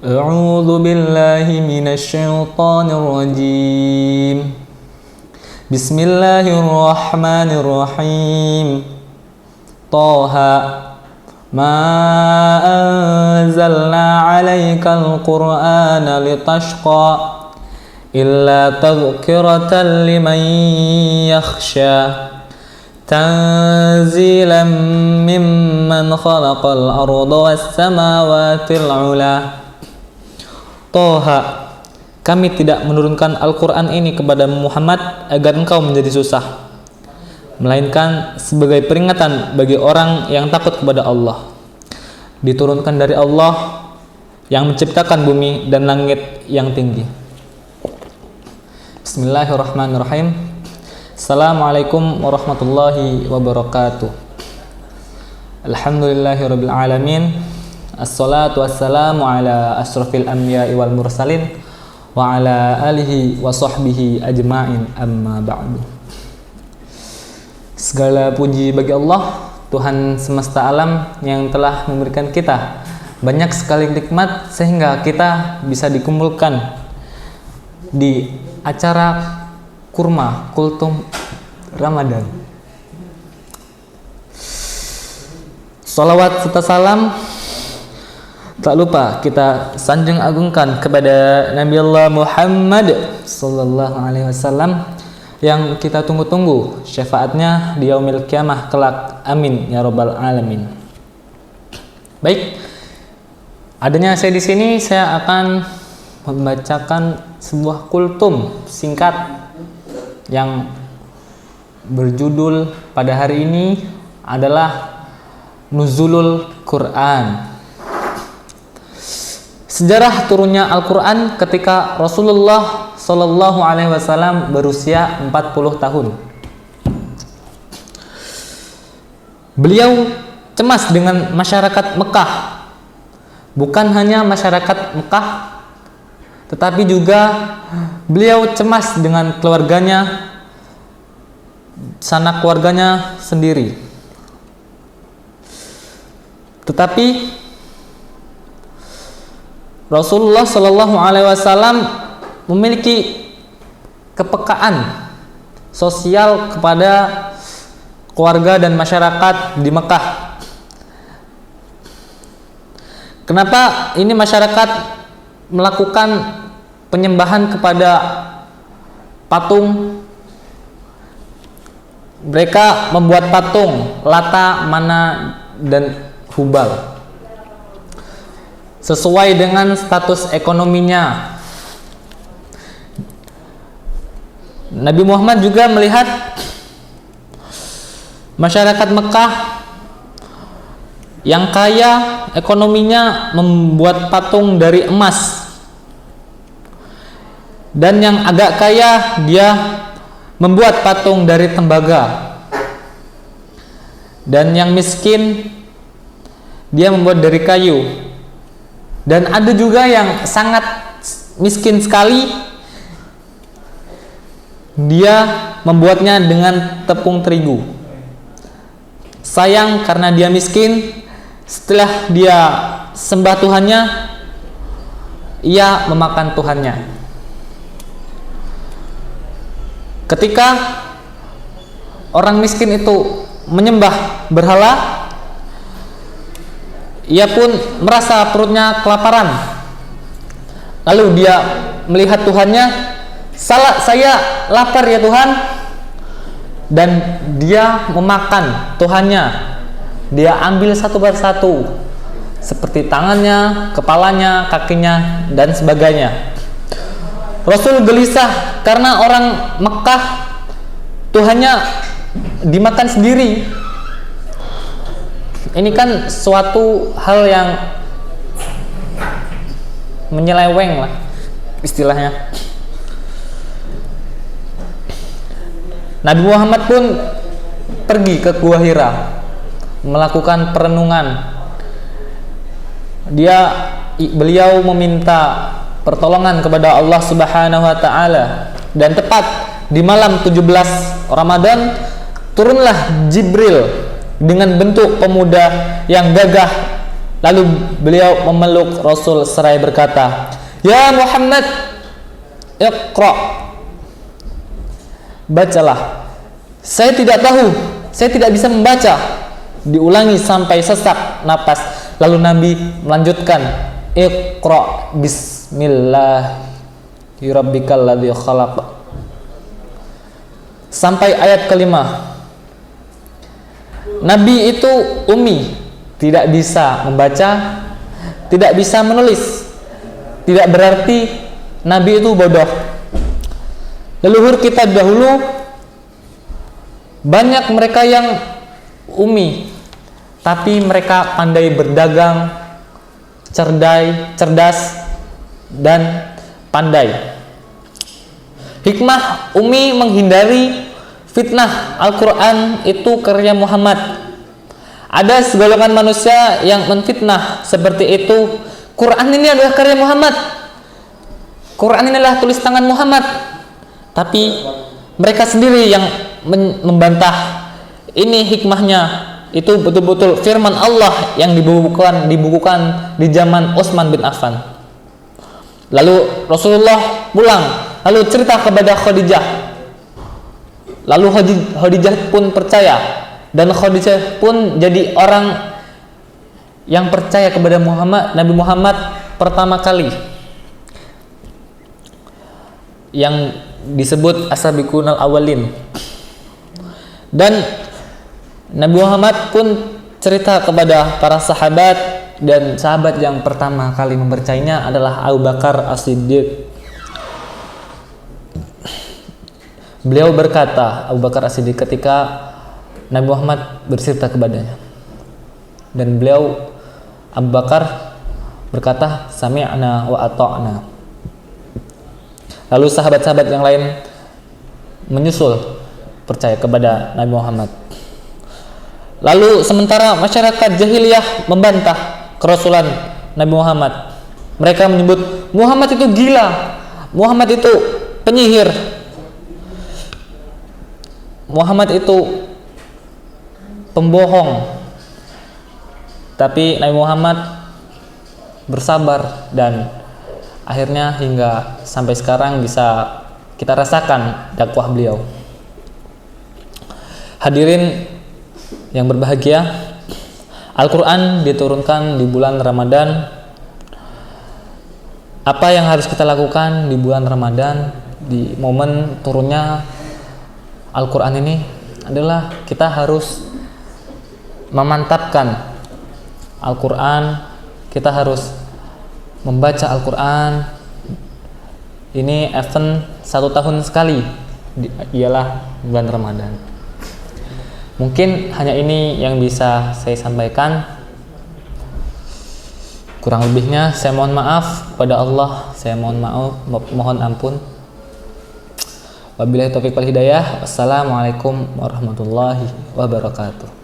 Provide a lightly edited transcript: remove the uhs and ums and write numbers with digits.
A'udzu billahi minasy syaithanir rajim. Bismillahirrahmanirrahim. Taha ma anzalna 'alaikal qur'ana litashqa illa tadhkiratan liman yakhsha. Tanzilan mimman khalaqal arda was samawatil 'ula. Toha, kami tidak menurunkan Al-Quran ini kepada Muhammad agar engkau menjadi susah, melainkan sebagai peringatan bagi orang yang takut kepada Allah. Diturunkan dari Allah yang menciptakan bumi dan langit yang tinggi. Bismillahirrahmanirrahim. Assalamualaikum warahmatullahi wabarakatuh. Alhamdulillahirabbil alamin. Assalatu wassalamu ala asyrafil anbiya'i wal mursalin wa ala alihi wa sahbihi ajma'in, amma ba'du. Segala puji bagi Allah, Tuhan semesta alam yang telah memberikan kita banyak sekali nikmat sehingga kita bisa dikumpulkan di acara kurma kultum Ramadan. Salawat serta salam tak lupa kita sanjung agungkan kepada Nabi Allah Muhammad sallallahu alaihi wasallam yang kita tunggu-tunggu syafaatnya di yaumil kiamah kelak. Amin ya rabbal alamin. Baik, adanya saya di sini, saya akan membacakan sebuah kultum singkat yang berjudul pada hari ini adalah Nuzulul Quran. Sejarah turunnya Al-Quran ketika Rasulullah Sallallahu Alaihi Wasallam berusia 40 tahun. Beliau cemas dengan masyarakat Mekah. Bukan hanya masyarakat Mekah, tetapi juga beliau cemas dengan keluarganya, sanak keluarganya sendiri. Tetapi Rasulullah Shallallahu Alaihi Wasallam memiliki kepekaan sosial kepada keluarga dan masyarakat di Mekah. Kenapa ini masyarakat melakukan penyembahan kepada patung? Mereka membuat patung Lata, Mana, dan Hubal sesuai dengan status ekonominya. Nabi Muhammad juga melihat masyarakat Mekah yang kaya ekonominya membuat patung dari emas, dan yang agak kaya dia membuat patung dari tembaga, dan yang miskin dia membuat dari kayu. Dan ada juga yang sangat miskin sekali, dia membuatnya dengan tepung terigu. Sayang karena dia miskin, setelah dia sembah Tuhannya, ia memakan Tuhannya. Ketika orang miskin itu menyembah berhala, ia pun merasa perutnya kelaparan. Lalu dia melihat Tuhannya, saya lapar ya Tuhan. Dan dia memakan Tuhannya. Dia ambil satu persatu, seperti tangannya, kepalanya, kakinya, dan sebagainya. Rasul gelisah karena orang Mekah Tuhannya dimakan sendiri. Ini kan suatu hal yang menyeleweng lah istilahnya. Nabi Muhammad pun pergi ke Gua Hira melakukan perenungan. Beliau meminta pertolongan kepada Allah Subhanahu wa taala, dan tepat di malam 17 Ramadan turunlah Jibril dengan bentuk pemuda yang gagah Lalu beliau memeluk Rasul seraya berkata, "Ya Muhammad, Iqra." Bacalah. Saya tidak tahu, saya tidak bisa membaca. Diulangi sampai sesak napas. Lalu Nabi melanjutkan, "Iqra bismillahi rabbikal ladzi khalaq." Sampai ayat kelima. Nabi itu ummi, tidak bisa membaca, tidak bisa menulis. Tidak berarti Nabi itu bodoh. Leluhur kita dahulu banyak mereka yang ummi, tapi mereka pandai berdagang, cerdas, dan pandai. Hikmah ummi menghindari fitnah. Al-Quran itu karya Muhammad. Ada segolongan manusia yang menfitnah seperti itu. Quran ini adalah karya Muhammad, Quran ini adalah tulis tangan Muhammad. Tapi mereka sendiri yang membantah. Ini hikmahnya, itu betul-betul firman Allah yang dibukukan di zaman Utsman bin Affan. Lalu Rasulullah pulang, lalu cerita kepada Khadijah. Lalu Khadijah pun percaya, dan Khadijah pun jadi orang yang percaya kepada Nabi Muhammad pertama kali, yang disebut as-sabiqunal awwalin. Dan Nabi Muhammad pun cerita kepada para sahabat, dan sahabat yang pertama kali mempercayainya adalah Abu Bakar As-Siddiq. Beliau berkata, Abu Bakar As-Siddiq, ketika Nabi Muhammad bercerita kepadanya, dan beliau Abu Bakar berkata, "Sami'na wa ata'na." Lalu sahabat-sahabat yang lain menyusul percaya kepada Nabi Muhammad. Lalu sementara masyarakat jahiliyah membantah kerasulan Nabi Muhammad. Mereka menyebut Muhammad itu gila, Muhammad itu penyihir, Muhammad itu pembohong. Tapi Nabi Muhammad bersabar, dan akhirnya hingga sampai sekarang bisa kita rasakan dakwah beliau. Hadirin yang berbahagia, Al-Quran diturunkan di bulan Ramadan. Apa yang harus kita lakukan di bulan Ramadan, di momen turunnya Al-Quran ini adalah kita harus memantapkan Al-Quran. Kita harus membaca Al-Quran. Ini event 1 tahun sekali, ialah bulan Ramadan. Mungkin hanya ini yang bisa saya sampaikan. Kurang lebihnya saya mohon maaf kepada Allah, saya mohon ampun. Wabillahi taufiq wal hidayah. Wassalamualaikum warahmatullahi wabarakatuh.